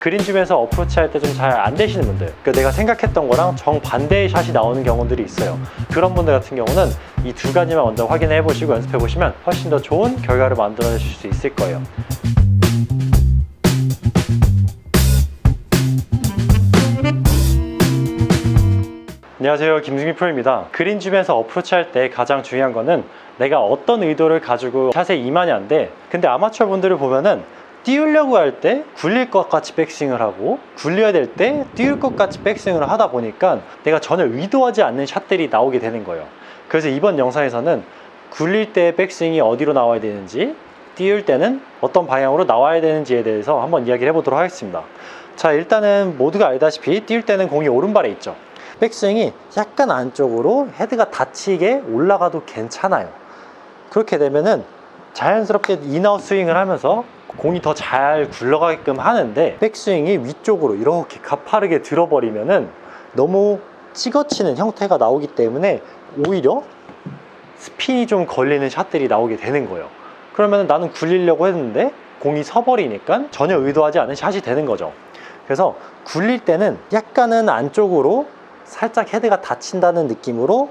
그린줌에서 어프로치 할 때 좀 잘 안 되시는 분들, 그러니까 내가 생각했던 거랑 정반대의 샷이 나오는 경우들이 있어요. 그런 분들 같은 경우는 이 두 가지만 먼저 확인해 보시고 연습해 보시면 훨씬 더 좋은 결과를 만들어내실 수 있을 거예요. 안녕하세요, 김승민 프로입니다. 그린줌에서 어프로치 할 때 가장 중요한 거는 내가 어떤 의도를 가지고 샷에 임하냐인데, 근데 아마추어 분들을 보면은 띄우려고 할 때 굴릴 것 같이 백스윙을 하고 굴려야 될 때 띄울 것 같이 백스윙을 하다 보니까 내가 전혀 의도하지 않는 샷들이 나오게 되는 거예요. 그래서 이번 영상에서는 굴릴 때 백스윙이 어디로 나와야 되는지, 띄울 때는 어떤 방향으로 나와야 되는지에 대해서 한번 이야기를 해보도록 하겠습니다. 자, 일단은 모두가 알다시피 띄울 때는 공이 오른발에 있죠. 백스윙이 약간 안쪽으로 헤드가 닫히게 올라가도 괜찮아요. 그렇게 되면은 자연스럽게 인아웃 스윙을 하면서 공이 더 잘 굴러가게끔 하는데, 백스윙이 위쪽으로 이렇게 가파르게 들어버리면은 너무 찍어치는 형태가 나오기 때문에 오히려 스핀이 좀 걸리는 샷들이 나오게 되는 거예요. 그러면 나는 굴리려고 했는데 공이 서버리니까 전혀 의도하지 않은 샷이 되는 거죠. 그래서 굴릴 때는 약간은 안쪽으로 살짝 헤드가 닫힌다는 느낌으로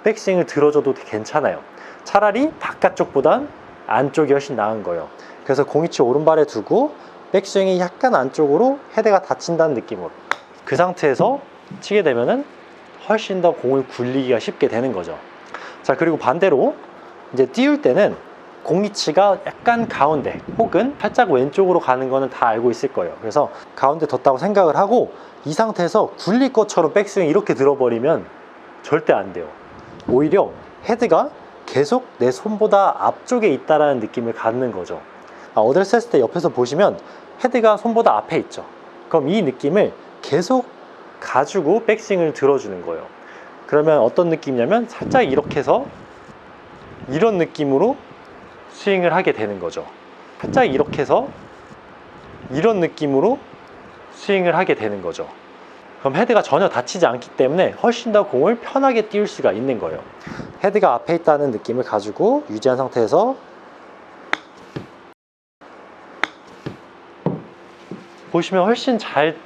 백스윙을 들어줘도 괜찮아요. 차라리 바깥쪽보단 안쪽이 훨씬 나은 거예요. 그래서 공이치 오른발에 두고 백스윙이 약간 안쪽으로 헤드가 닫힌다는 느낌으로, 그 상태에서 치게 되면은 훨씬 더 공을 굴리기가 쉽게 되는 거죠. 자, 그리고 반대로 이제 띄울 때는 공이치가 약간 가운데 혹은 살짝 왼쪽으로 가는 거는 다 알고 있을 거예요. 그래서 가운데 뒀다고 생각을 하고 이 상태에서 굴릴 것처럼 백스윙 이렇게 들어버리면 절대 안 돼요. 오히려 헤드가 계속 내 손보다 앞쪽에 있다라는 느낌을 갖는 거죠. 어드레스 했을 때 옆에서 보시면 헤드가 손보다 앞에 있죠. 그럼 이 느낌을 계속 가지고 백스윙을 들어주는 거예요. 그러면 어떤 느낌이냐면 살짝 이렇게 해서 이런 느낌으로 스윙을 하게 되는 거죠. 살짝 이렇게 해서 이런 느낌으로 스윙을 하게 되는 거죠. 그럼 헤드가 전혀 닫히지 않기 때문에 훨씬 더 공을 편하게 띄울 수가 있는 거예요. 헤드가 앞에 있다는 느낌을 가지고 유지한 상태에서 보시면 훨씬 잘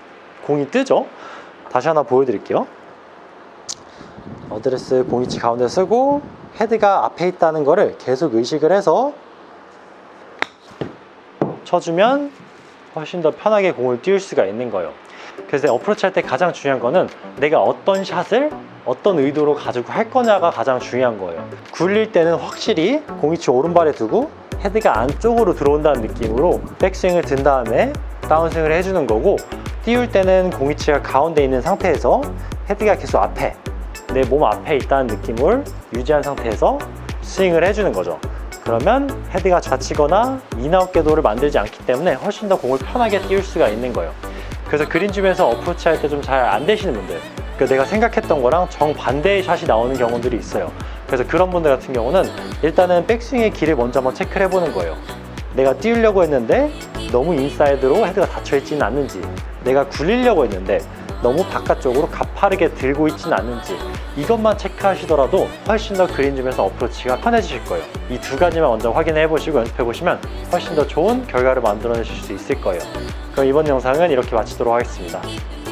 공이 뜨죠. 다시 하나 보여드릴게요. 어드레스 공이치 가운데 쓰고 헤드가 앞에 있다는 거를 계속 의식을 해서 쳐주면 훨씬 더 편하게 공을 띄울 수가 있는 거예요. 그래서 어프로치 할 때 가장 중요한 거는 내가 어떤 샷을 어떤 의도로 가지고 할 거냐가 가장 중요한 거예요. 굴릴 때는 확실히 공이치 오른발에 두고 헤드가 안쪽으로 들어온다는 느낌으로 백스윙을 든 다음에 다운스윙을 해주는 거고, 띄울 때는 공이치가 가운데 있는 상태에서 헤드가 계속 앞에, 내 몸 앞에 있다는 느낌을 유지한 상태에서 스윙을 해주는 거죠. 그러면 헤드가 좌치거나 인아웃 궤도를 만들지 않기 때문에 훨씬 더 공을 편하게 띄울 수가 있는 거예요. 그래서 그린줌에서 어프로치 할 때 좀 잘 안 되시는 분들, 그러니까 내가 생각했던 거랑 정반대의 샷이 나오는 경우들이 있어요. 그래서 그런 분들 같은 경우는 일단은 백스윙의 길을 먼저 한번 체크를 해보는 거예요. 내가 띄우려고 했는데 너무 인사이드로 헤드가 닫혀있지는 않는지, 내가 굴리려고 했는데 너무 바깥쪽으로 가파르게 들고 있지는 않는지, 이것만 체크하시더라도 훨씬 더 그린줌에서 어프로치가 편해지실 거예요. 이 두 가지만 먼저 확인해 보시고 연습해 보시면 훨씬 더 좋은 결과를 만들어내실 수 있을 거예요. 그럼 이번 영상은 이렇게 마치도록 하겠습니다.